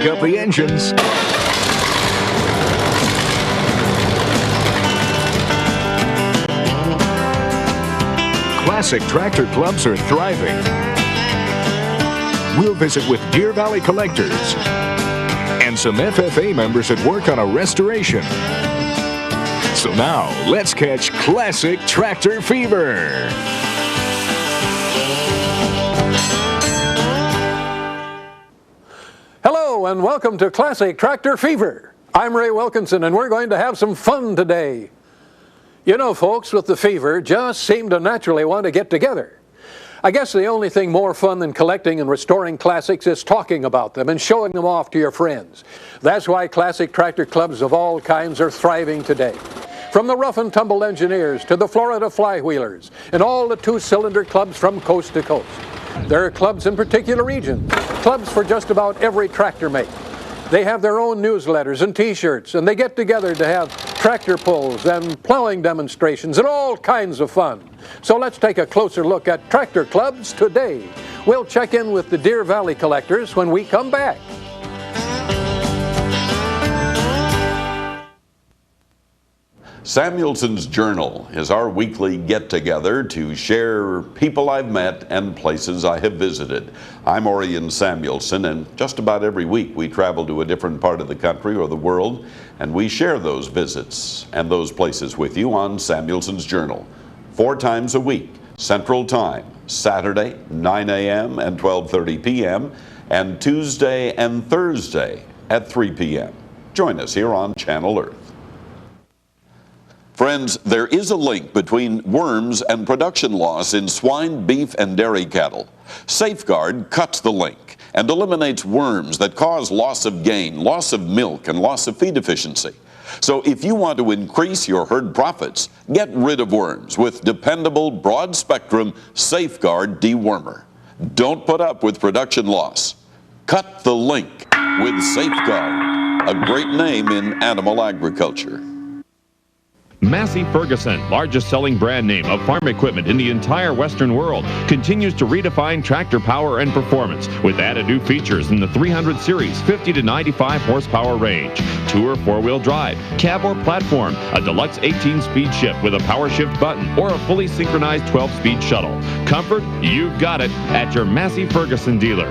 crank up the engines. Classic tractor clubs are thriving. We'll visit with Deer Valley Collectors and some FFA members at work on a restoration. So now, let's catch Classic Tractor Fever. Hello and welcome to Classic Tractor Fever. I'm Ray Wilkinson and we're going to have some fun today. You know, folks with the fever just seem to naturally want to get together. I guess the only thing more fun than collecting and restoring classics is talking about them and showing them off to your friends. That's why classic tractor clubs of all kinds are thriving today. From the rough and tumble engineers to the Florida flywheelers and all the two-cylinder clubs from coast to coast. There are clubs in particular regions, clubs for just about every tractor make. They have their own newsletters and t-shirts, and they get together to have tractor pulls and plowing demonstrations and all kinds of fun. So let's take a closer look at tractor clubs today. We'll check in with the Deer Valley Collectors when we come back. Samuelson's Journal is our weekly get-together to share people I've met and places I have visited. I'm Orion Samuelson, and just about every week we travel to a different part of the country or the world, and we share those visits and those places with you on Samuelson's Journal. 4 times a week, Central Time, Saturday, 9 a.m. and 12:30 p.m., and Tuesday and Thursday at 3 p.m. Join us here on Channel Earth. Friends, there is a link between worms and production loss in swine, beef, and dairy cattle. Safeguard cuts the link and eliminates worms that cause loss of gain, loss of milk, and loss of feed efficiency. So if you want to increase your herd profits, get rid of worms with dependable, broad-spectrum Safeguard dewormer. Don't put up with production loss. Cut the link with Safeguard, a great name in animal agriculture. Massey Ferguson, largest selling brand name of farm equipment in the entire Western world, continues to redefine tractor power and performance with added new features in the 300 series 50 to 95 horsepower range, 2 or 4-wheel drive, cab or platform, a deluxe 18-speed shift with a power shift button, or a fully synchronized 12-speed shuttle. Comfort, you've got it at your Massey Ferguson dealer.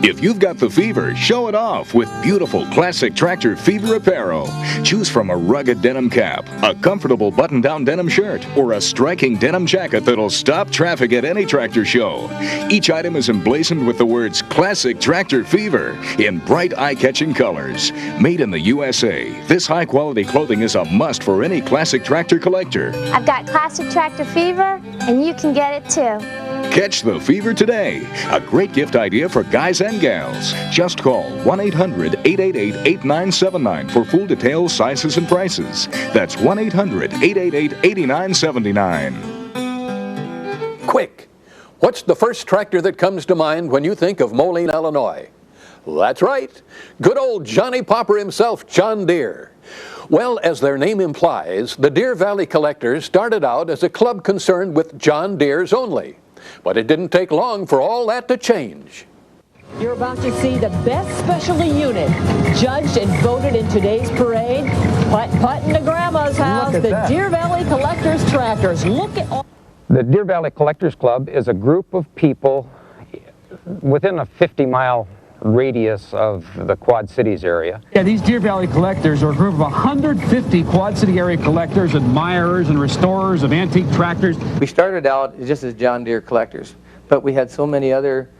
If you've got the fever, show it off with beautiful Classic Tractor Fever apparel. Choose from a rugged denim cap, a comfortable button-down denim shirt, or a striking denim jacket that'll stop traffic at any tractor show. Each item is emblazoned with the words Classic Tractor Fever in bright, eye-catching colors. Made in the USA, this high-quality clothing is a must for any Classic Tractor collector. I've got Classic Tractor Fever, and you can get it too. Catch the fever today. A great gift idea for guys and gals. Just call 1-800-888-8979 for full details, sizes, and prices. That's 1-800-888-8979. Quick! What's the first tractor that comes to mind when you think of Moline, Illinois? That's right. Good old Johnny Popper himself, John Deere. Well, as their name implies, the Deer Valley Collectors started out as a club concerned with John Deere's only. But it didn't take long for all that to change. You're about to see the best specialty unit judged and voted in today's parade. Putt in to Grandma's house, the Deer Valley Collectors tractors. Look at all. The Deer Valley Collectors Club is a group of people within a 50-mile radius of the Quad Cities area. Yeah, these Deer Valley Collectors are a group of 150 Quad City area collectors, admirers, and restorers of antique tractors. We started out just as John Deere collectors, but we had so many other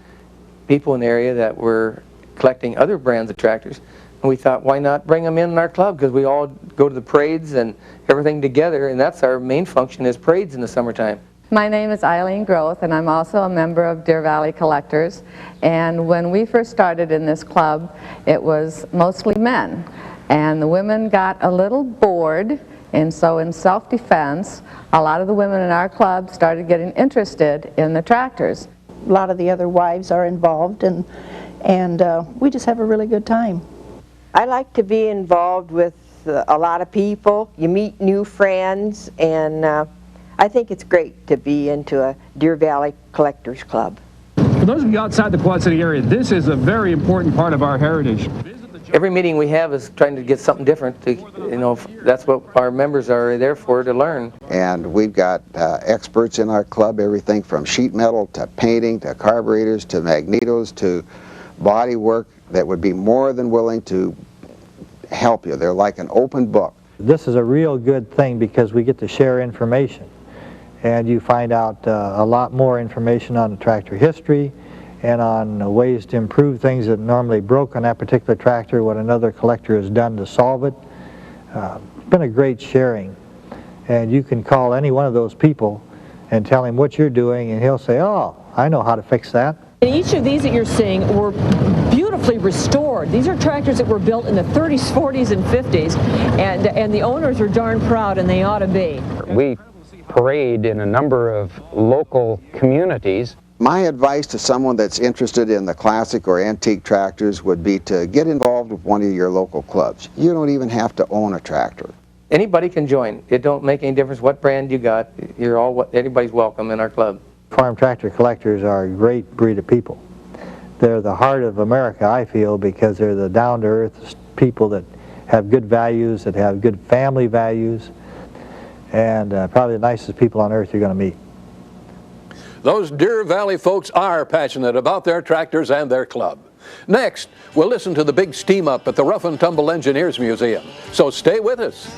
people in the area that were collecting other brands of tractors And we thought, why not bring them in our club? Because we all go to the parades and everything together, and that's our main function, is parades in the summertime. My name is Eileen Groth, and I'm also a member of Deer Valley Collectors. And when we first started in this club, it was mostly men. And the women got a little bored, and so in self-defense, a lot of the women in our club started getting interested in the tractors. A lot of the other wives are involved, and we just have a really good time. I like to be involved with a lot of people. You meet new friends, and I think it's great to be into a Deer Valley Collectors Club. For those of you outside the Quad City area, this is a very important part of our heritage. Every meeting we have is trying to get something different. That's what our members are there for, to learn. And we've got experts in our club, everything from sheet metal to painting to carburetors to magnetos to body work, that would be more than willing to help you. They're like an open book. This is a real good thing because we get to share information, and you find out a lot more information on the tractor history and on ways to improve things that normally broke on that particular tractor, what another collector has done to solve it. It's been a great sharing, and you can call any one of those people and tell him what you're doing, and he'll say, oh, I know how to fix that. And each of these that you're seeing were beautifully restored. These are tractors that were built in the 30s, 40s, and 50s, and the owners are darn proud, and they ought to be. We parade in a number of local communities. My advice to someone that's interested in the classic or antique tractors would be to get involved with one of your local clubs. You don't even have to own a tractor. Anybody can join. It don't make any difference what brand you got. Everybody's welcome in our club. Farm tractor collectors are a great breed of people. They're the heart of America, I feel, because they're the down-to-earth people that have good values, that have good family values, and probably the nicest people on earth you're going to meet. Those Deer Valley folks are passionate about their tractors and their club. Next, we'll listen to the big steam up at the Rough and Tumble Engineers Museum. So stay with us.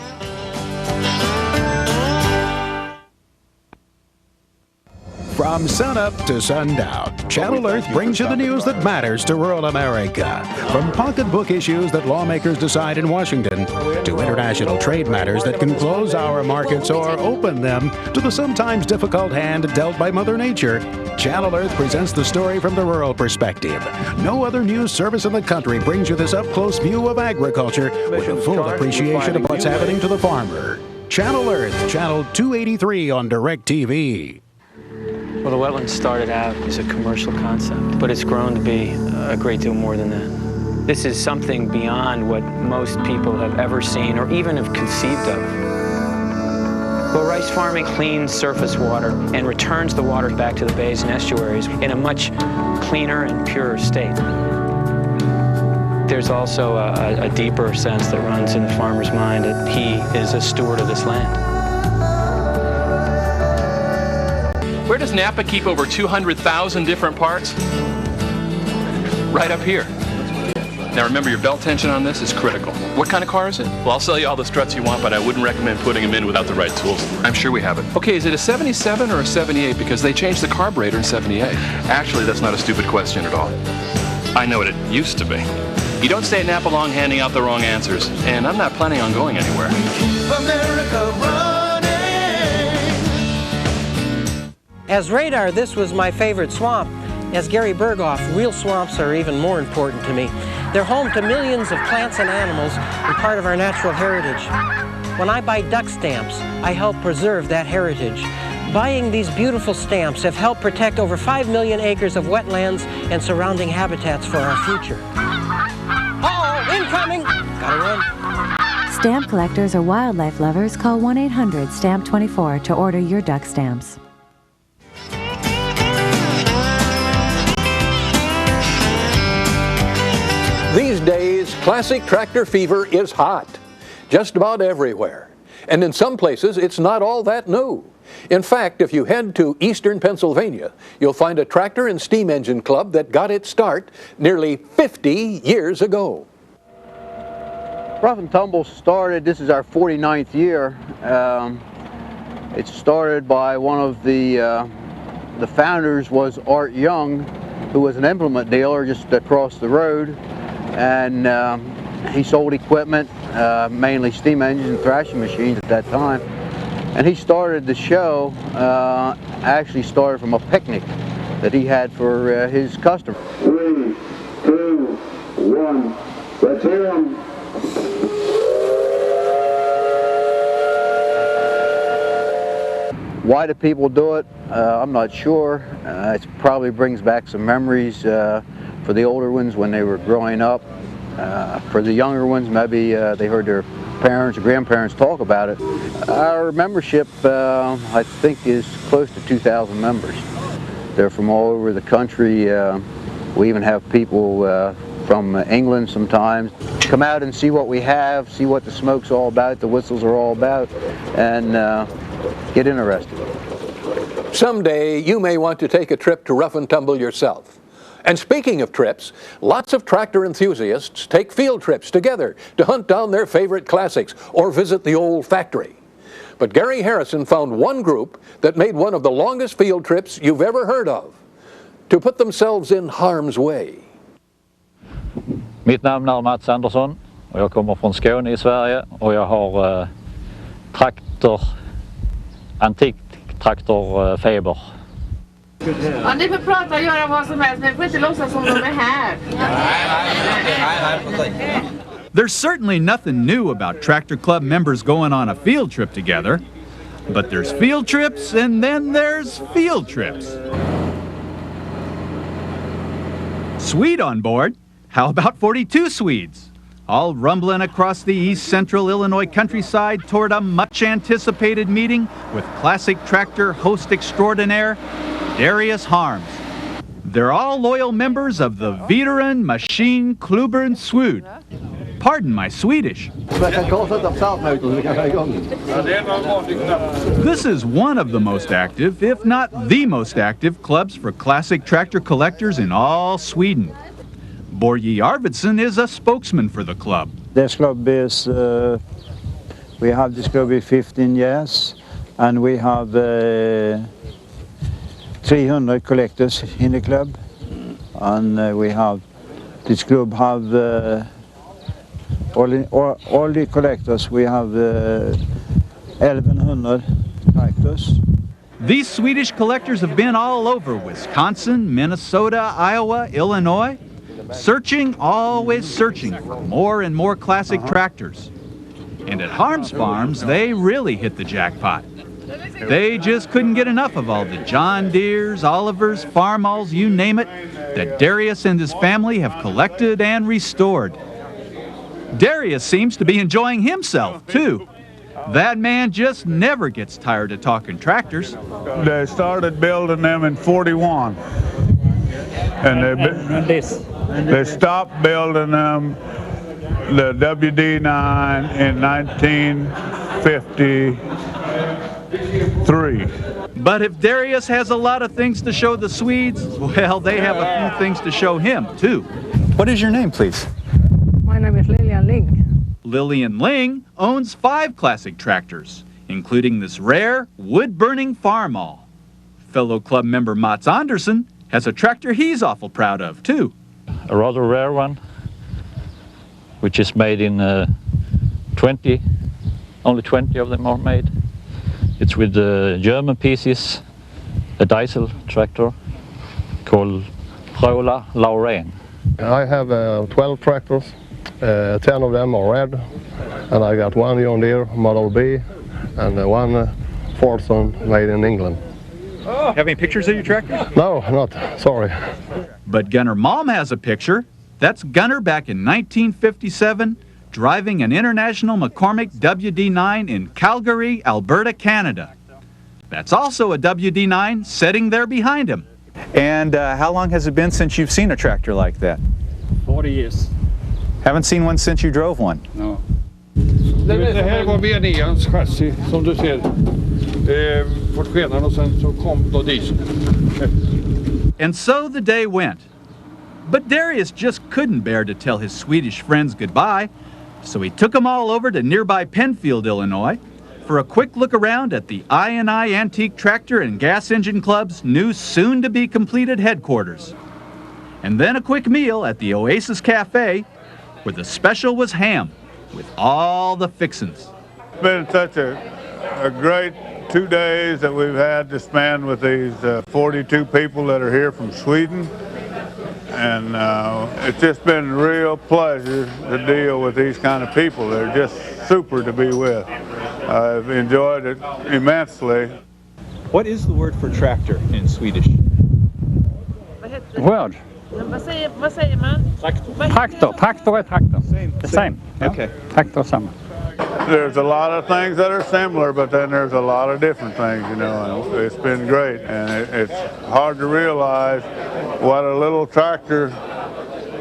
From sunup to sundown, Channel Earth brings you the news that matters to rural America. From pocketbook issues that lawmakers decide in Washington, to international trade matters that can close our markets or open them, to the sometimes difficult hand dealt by Mother Nature, Channel Earth presents the story from the rural perspective. No other news service in the country brings you this up-close view of agriculture with a full appreciation of what's happening to the farmer. Channel Earth, Channel 283 on DirecTV. Well, the wetlands started out as a commercial concept, but it's grown to be a great deal more than that. This is something beyond what most people have ever seen or even have conceived of. Well, rice farming cleans surface water and returns the water back to the bays and estuaries in a much cleaner and purer state. There's also a deeper sense that runs in the farmer's mind that he is a steward of this land. Where does Napa keep over 200,000 different parts? Right up here. Now remember, your belt tension on this is critical. What kind of car is it? Well, I'll sell you all the struts you want, but I wouldn't recommend putting them in without the right tools. I'm sure we have it. Okay, is it a 77 or a 78? Because they changed the carburetor in 78. Actually, that's not a stupid question at all. I know what it used to be. You don't stay at Napa long handing out the wrong answers, and I'm not planning on going anywhere. America running. As radar, this was my favorite swamp. As Gary Berghoff, real swamps are even more important to me. They're home to millions of plants and animals and part of our natural heritage. When I buy duck stamps, I help preserve that heritage. Buying these beautiful stamps have helped protect over 5 million acres of wetlands and surrounding habitats for our future. Uh-oh, incoming! Gotta run. Stamp collectors or wildlife lovers, call 1-800-STAMP-24 to order your duck stamps. These days, classic tractor fever is hot, just about everywhere. And in some places, it's not all that new. In fact, if you head to eastern Pennsylvania, you'll find a tractor and steam engine club that got its start nearly 50 years ago. Rough and Tumble started, this is our 49th year. It started by one of the founders was Art Young, who was an implement dealer just across the road. And he sold equipment, mainly steam engines and thrashing machines at that time. And he started the show, actually started from a picnic that he had for his customers. 3, 2, 1, let's hear 'em. Why do people do it? I'm not sure. It probably brings back some memories for the older ones when they were growing up. For the younger ones, maybe they heard their parents or grandparents talk about it. Our membership, I think, is close to 2,000 members. They're from all over the country. We even have people from England sometimes come out and see what we have, see what the smoke's all about, the whistles are all about, and get interested. Someday you may want to take a trip to Rough and Tumble yourself. And speaking of trips, lots of tractor enthusiasts take field trips together to hunt down their favorite classics or visit the old factory. But Gary Harrison found one group that made one of the longest field trips you've ever heard of, to put themselves in harm's way. Mitt namn är Mats Andersson och jag kommer från Skåne i Sverige och jag har antiktraktorfeber. Ja, ni får prata och göra vad som helst, men ni får inte låtsas som de är här. There's certainly nothing new about Tractor Club members going on a field trip together, but there's field trips and then there's field trips. Swede on board? How about 42 Swedes? All rumbling across the east central Illinois countryside toward a much anticipated meeting with classic tractor host extraordinaire, Darius Harms. They're all loyal members of the Veteran Machine Klubbern Swede. Pardon my Swedish. This is one of the most active, if not the most active, clubs for classic tractor collectors in all Sweden. Borje Arvidsson is a spokesman for the club. This club is, we have this club in 15 years, and we have 300 collectors in the club, and we have, this club have all the collectors, we have 1,100 tractors. These Swedish collectors have been all over Wisconsin, Minnesota, Iowa, Illinois, searching, always searching for more and more classic tractors. And at Harms Farms, they really hit the jackpot. They just couldn't get enough of all the John Deeres, Olivers, Farmalls, you name it, that Darius and his family have collected and restored. Darius seems to be enjoying himself, too. That man just never gets tired of talking tractors. They started building them in 41. And they stopped building them, the WD9, in 1953. But if Darius has a lot of things to show the Swedes, well, they have a few things to show him, too. What is your name, please? My name is Lillian Ling. Lillian Ling owns 5 classic tractors, including this rare, wood-burning Farmall. Fellow club member Mats Andersson has a tractor he's awful proud of, too. A rather rare one, which is made in only 20 of them are made. It's with the German pieces, a diesel tractor called Rola Lauren. I have 12 tractors, 10 of them are red, and I got one John Deere Model B and one Fordson made in England. Have any pictures of your tractors? No, not, sorry. But Gunnar Malm has a picture. That's Gunnar back in 1957, driving an International McCormick WD9 in Calgary, Alberta, Canada. That's also a WD9 sitting there behind him. And how long has it been since you've seen a tractor like that? 40 years. Haven't seen one since you drove one? No. Det här var V9ans chassi som du ser. Portskenan och sen så kom då diesel. And so the day went. But Darius just couldn't bear to tell his Swedish friends goodbye, so he took them all over to nearby Penfield, Illinois, for a quick look around at the I&I Antique Tractor and Gas Engine Club's new soon-to-be-completed headquarters. And then a quick meal at the Oasis Cafe, where the special was ham, with all the fixins. It's been such a great 2 days that we've had to spend with these 42 people that are here from Sweden. And it's just been a real pleasure to deal with these kind of people. They're just super to be with. I've enjoyed it immensely. What is the word for tractor in Swedish? Word. Vad säger man? Traktor. Traktor är traktor. The same. Okay. Traktor samma. There's a lot of things that are similar, but then there's a lot of different things, you know, and it's been great. And it's hard to realize what a little tractor,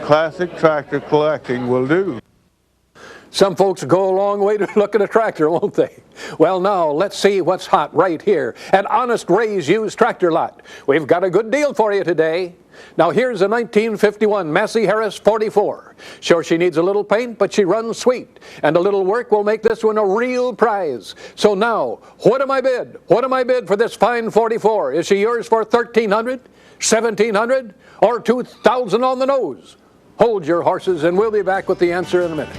classic tractor collecting will do. Some folks go a long way to look at a tractor, won't they? Well, now, let's see what's hot right here at Honest Ray's Used Tractor Lot. We've got a good deal for you today. Now, here's a 1951 Massey Harris 44. Sure, she needs a little paint, but she runs sweet. And a little work will make this one a real prize. So now, what am I bid? What am I bid for this fine 44? Is she yours for $1,300, $1,700, or $2,000 on the nose? Hold your horses, and we'll be back with the answer in a minute.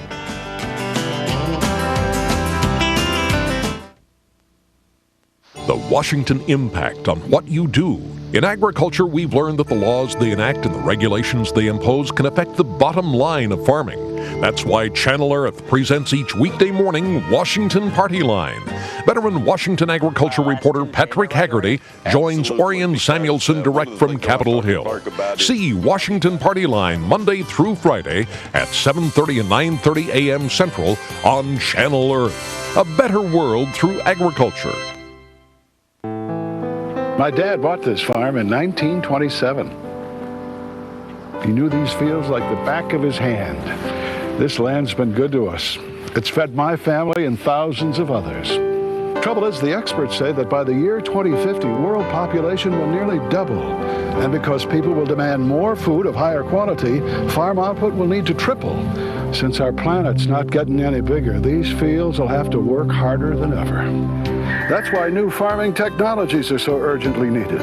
The Washington impact on what you do. In agriculture, we've learned that the laws they enact and the regulations they impose can affect the bottom line of farming. That's why Channel Earth presents each weekday morning Washington Party Line. Veteran Washington agriculture reporter Patrick Haggerty joins Orion Samuelson direct from Capitol Hill. See Washington Party Line Monday through Friday at 7:30 and 9:30 a.m. Central on Channel Earth. A better world through agriculture. My dad bought this farm in 1927. He knew these fields like the back of his hand. This land's been good to us. It's fed my family and thousands of others. Trouble is, the experts say that by the year 2050, world population will nearly double. And because people will demand more food of higher quality, farm output will need to triple. Since our planet's not getting any bigger, these fields will have to work harder than ever. That's why new farming technologies are so urgently needed.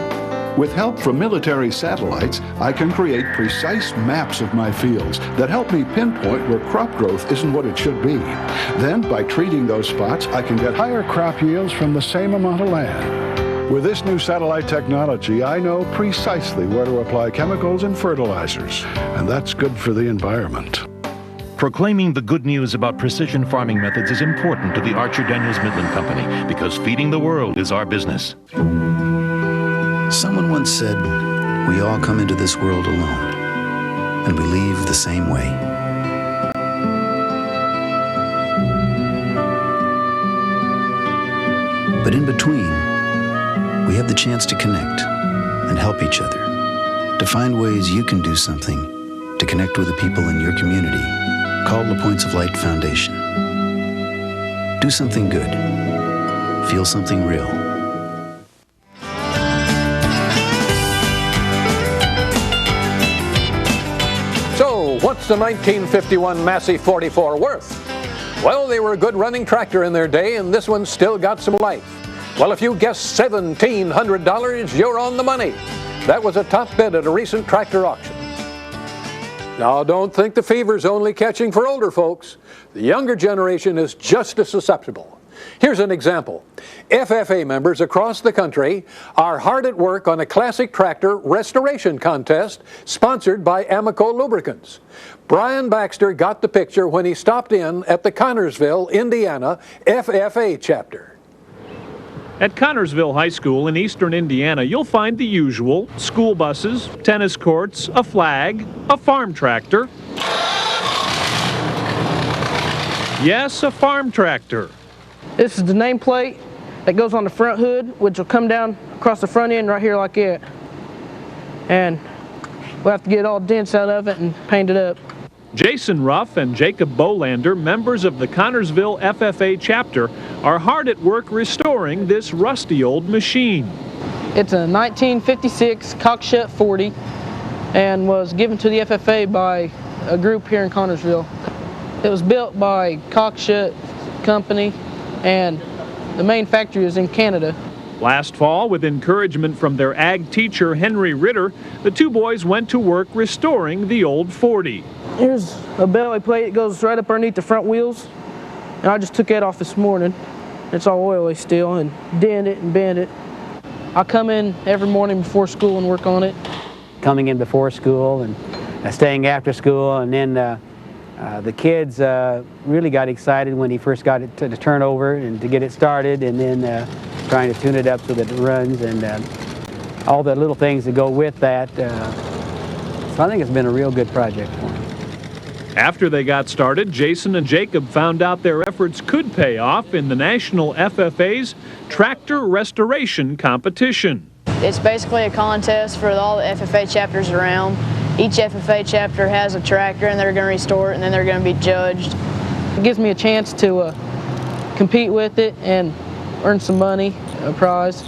With help from military satellites, I can create precise maps of my fields that help me pinpoint where crop growth isn't what it should be. Then, by treating those spots, I can get higher crop yields from the same amount of land. With this new satellite technology, I know precisely where to apply chemicals and fertilizers, and that's good for the environment. Proclaiming the good news about precision farming methods is important to the Archer Daniels Midland Company because feeding the world is our business. Someone once said, we all come into this world alone, and we leave the same way. But in between, we have the chance to connect and help each other, to find ways you can do something to connect with the people in your community. Call the Points of Light Foundation. Do something good. Feel something real. So, what's the 1951 Massey 44 worth? Well, they were a good running tractor in their day, and this one's still got some life. Well, if you guessed $1,700, you're on the money. That was a top bid at a recent tractor auction. Now, don't think the fever's only catching for older folks. The younger generation is just as susceptible. Here's an example. FFA members across the country are hard at work on a classic tractor restoration contest sponsored by Amoco Lubricants. Brian Baxter got the picture when he stopped in at the Connersville, Indiana FFA chapter. At Connersville High School in eastern Indiana, you'll find the usual: school buses, tennis courts, a flag, a farm tractor. Yes, a farm tractor. This is the nameplate that goes on the front hood, which will come down across the front end right here like that. And we'll have to get all dents out of it and paint it up. Jason Ruff and Jacob Bolander, members of the Connersville FFA chapter, are hard at work restoring this rusty old machine. It's a 1956 Cockshutt 40 and was given to the FFA by a group here in Connersville. It was built by Cockshutt Company, and the main factory is in Canada. Last fall, with encouragement from their ag teacher Henry Ritter, the two boys went to work restoring the old 40. Here's a belly plate that goes right up underneath the front wheels. And I just took that off this morning. It's all oily still, and dent it and bend it. I come in every morning before school and work on it. Coming in before school and staying after school, and then the kids really got excited when he first got it to turn over and to get it started, and then trying to tune it up so that it runs, and all the little things that go with that. So I think it's been a real good project for him. After they got started, Jason and Jacob found out their efforts could pay off in the National FFA's Tractor Restoration Competition. It's basically a contest for all the FFA chapters around. Each FFA chapter has a tractor and they're going to restore it, and then they're going to be judged. It gives me a chance to compete with it and earn some money, a prize.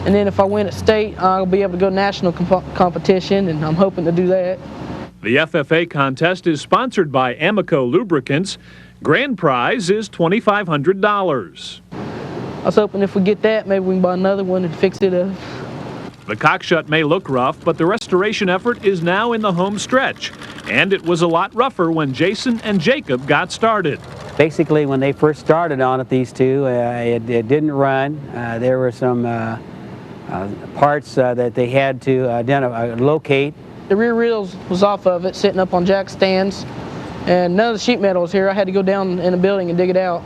And then if I win at state, I'll be able to go to national competition, and I'm hoping to do that. The FFA contest is sponsored by Amoco Lubricants. Grand prize is $2,500. I was hoping if we get that, maybe we can buy another one and fix it up. The cockshut may look rough, but the restoration effort is now in the home stretch. And it was a lot rougher when Jason and Jacob got started. Basically, when they first started on it, these two, it didn't run. There were some parts that they had to locate. The rear wheels was off of it, sitting up on jack stands, and none of the sheet metal was here. I had to go down in the building and dig it out.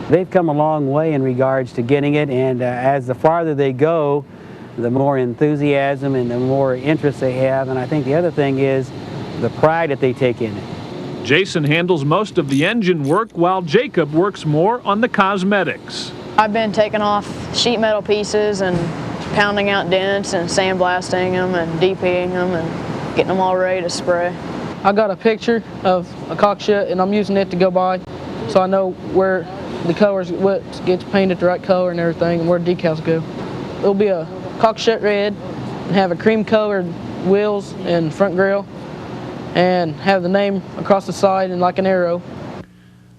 They've come a long way in regards to getting it, and as the farther they go, the more enthusiasm and the more interest they have. And I think the other thing is the pride that they take in it. Jason handles most of the engine work while Jacob works more on the cosmetics. I've been taking off sheet metal pieces and pounding out dents and sandblasting them and DPing them and getting them all ready to spray. I got a picture of a cockshut, and I'm using it to go by so I know where the colors, what gets painted the right color and everything, and where decals go. It'll be a cockshut red and have a cream colored wheels and front grille and have the name across the side and like an arrow.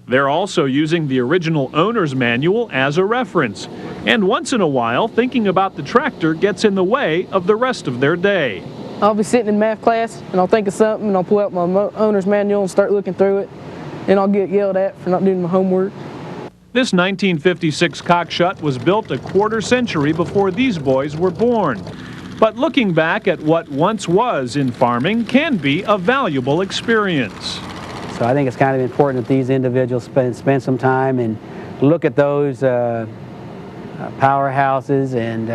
They're also using the original owner's manual as a reference. And once in a while, thinking about the tractor gets in the way of the rest of their day. I'll be sitting in math class and I'll think of something and I'll pull out my owner's manual and start looking through it, and I'll get yelled at for not doing my homework. This 1956 cockshut was built a quarter century before these boys were born. But looking back at what once was in farming can be a valuable experience. So I think it's kind of important that these individuals spend some time and look at those powerhouses and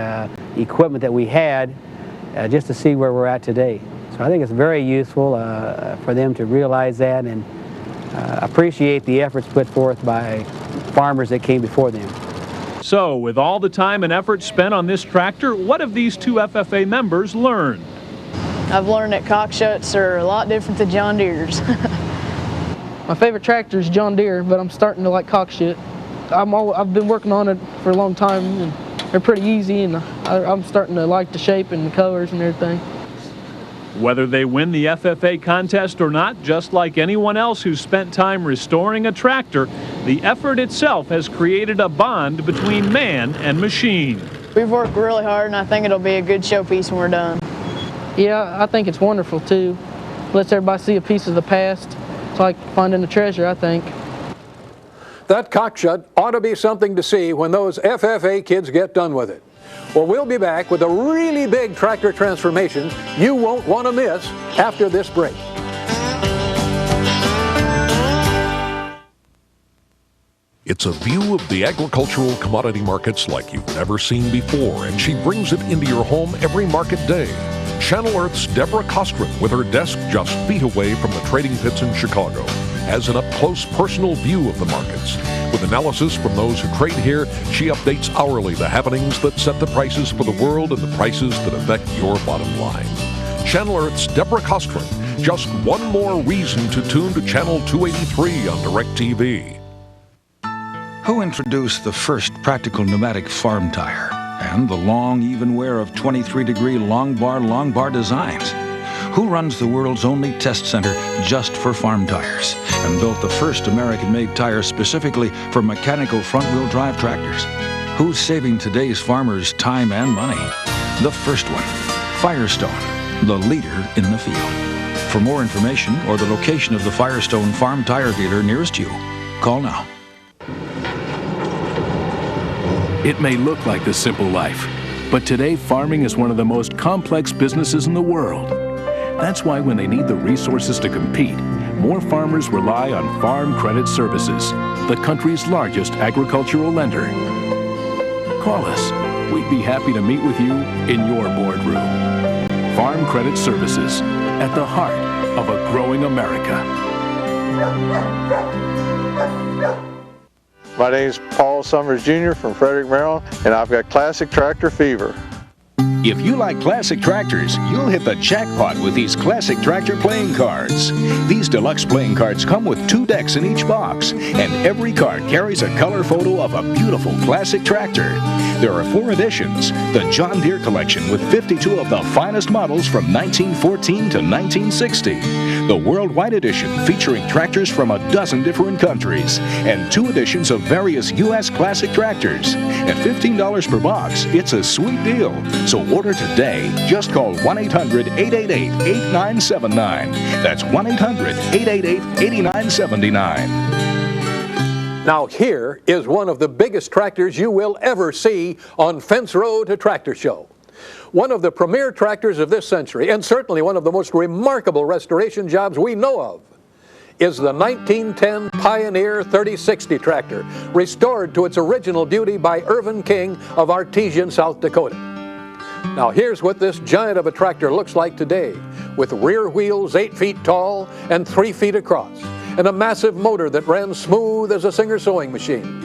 equipment that we had just to see where we're at today. So I think it's very useful for them to realize that and appreciate the efforts put forth by farmers that came before them. So with all the time and effort spent on this tractor, what have these two FFA members learned? I've learned that cockshuts are a lot different than John Deere's. My favorite tractor is John Deere, but I'm starting to like cockshut. I've been working on it for a long time, and they're pretty easy, and I'm starting to like the shape and the colors and everything. Whether they win the FFA contest or not, just like anyone else who's spent time restoring a tractor, the effort itself has created a bond between man and machine. We've worked really hard, and I think it'll be a good showpiece when we're done. Yeah, I think it's wonderful too. Lets everybody see a piece of the past. It's like finding a treasure, I think. That cockshut ought to be something to see when those FFA kids get done with it. Well, we'll be back with a really big tractor transformation you won't want to miss after this break. It's a view of the agricultural commodity markets like you've never seen before, and she brings it into your home every market day. Channel Earth's Deborah Costrin, with her desk just feet away from the trading pits in Chicago, has an up-close personal view of the markets. With analysis from those who trade here, she updates hourly the happenings that set the prices for the world and the prices that affect your bottom line. Channel Earth's Deborah Costrin, just one more reason to tune to Channel 283 on DirecTV. Who introduced the first practical pneumatic farm tire and the long, even wear of 23-degree long bar designs? Who runs the world's only test center just for farm tires and built the first American-made tire specifically for mechanical front-wheel drive tractors? Who's saving today's farmers time and money? The first one, Firestone, the leader in the field. For more information or the location of the Firestone Farm Tire dealer nearest you, call now. It may look like the simple life, but today farming is one of the most complex businesses in the world. That's why when they need the resources to compete, more farmers rely on Farm Credit Services, the country's largest agricultural lender. Call us. We'd be happy to meet with you in your boardroom. Farm Credit Services, at the heart of a growing America. My name is Paul Summers Jr. from Frederick, Maryland, and I've got classic tractor fever. If you like classic tractors, you'll hit the jackpot with these classic tractor playing cards. These deluxe playing cards come with 2 decks in each box, and every card carries a color photo of a beautiful classic tractor. There are 4 editions: the John Deere collection with 52 of the finest models from 1914 to 1960, the Worldwide edition featuring tractors from a dozen different countries, and 2 editions of various U.S. classic tractors. At $15 per box, it's a sweet deal. So order today. Just call 1-800-888-8979. That's 1-800-888-8979. Now here is one of the biggest tractors you will ever see on Fence Road to Tractor Show. One of the premier tractors of this century, and certainly one of the most remarkable restoration jobs we know of, is the 1910 Pioneer 3060 tractor, restored to its original beauty by Irvin King of Artesian, South Dakota. Now here's what this giant of a tractor looks like today, with rear wheels 8 feet tall and 3 feet across, and a massive motor that ran smooth as a Singer sewing machine.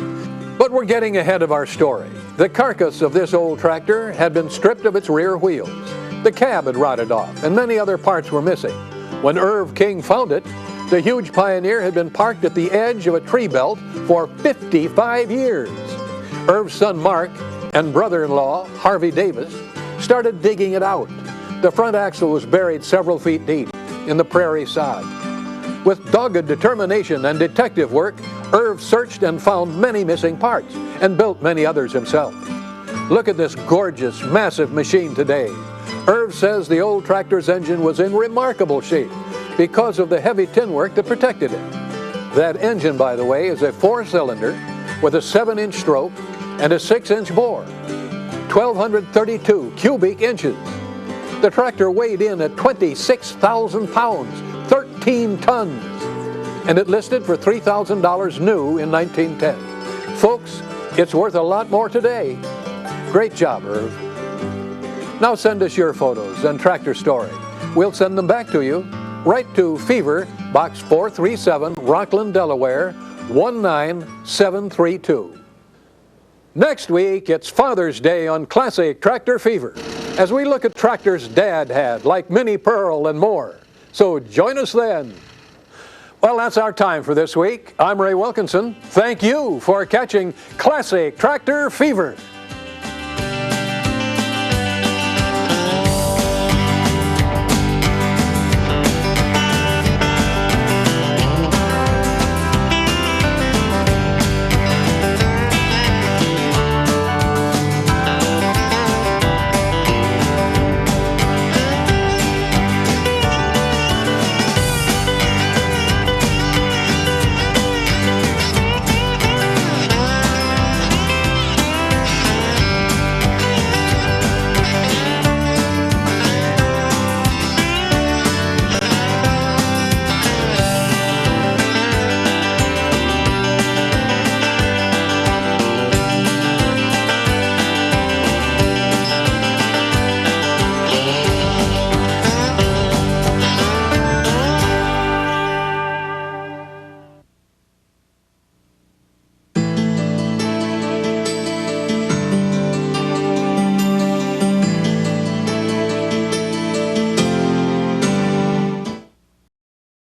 But we're getting ahead of our story. The carcass of this old tractor had been stripped of its rear wheels. The cab had rotted off, and many other parts were missing. When Irv King found it, the huge Pioneer had been parked at the edge of a tree belt for 55 years. Irv's son Mark and brother-in-law Harvey Davis started digging it out. The front axle was buried several feet deep in the prairie sod. With dogged determination and detective work, Irv searched and found many missing parts and built many others himself. Look at this gorgeous, massive machine today. Irv says the old tractor's engine was in remarkable shape because of the heavy tin work that protected it. That engine, by the way, is a 4-cylinder with a 7-inch stroke and a 6-inch bore. 1,232 cubic inches. The tractor weighed in at 26,000 pounds, 13 tons, and it listed for $3,000 new in 1910. Folks, it's worth a lot more today. Great job, Irv. Now send us your photos and tractor story. We'll send them back to you. Write to Fever, Box 437, Rockland, Delaware, 19732. Next week, it's Father's Day on Classic Tractor Fever, as we look at tractors Dad had, like Minnie Pearl and more. So join us then. Well, that's our time for this week. I'm Ray Wilkinson. Thank you for catching Classic Tractor Fever.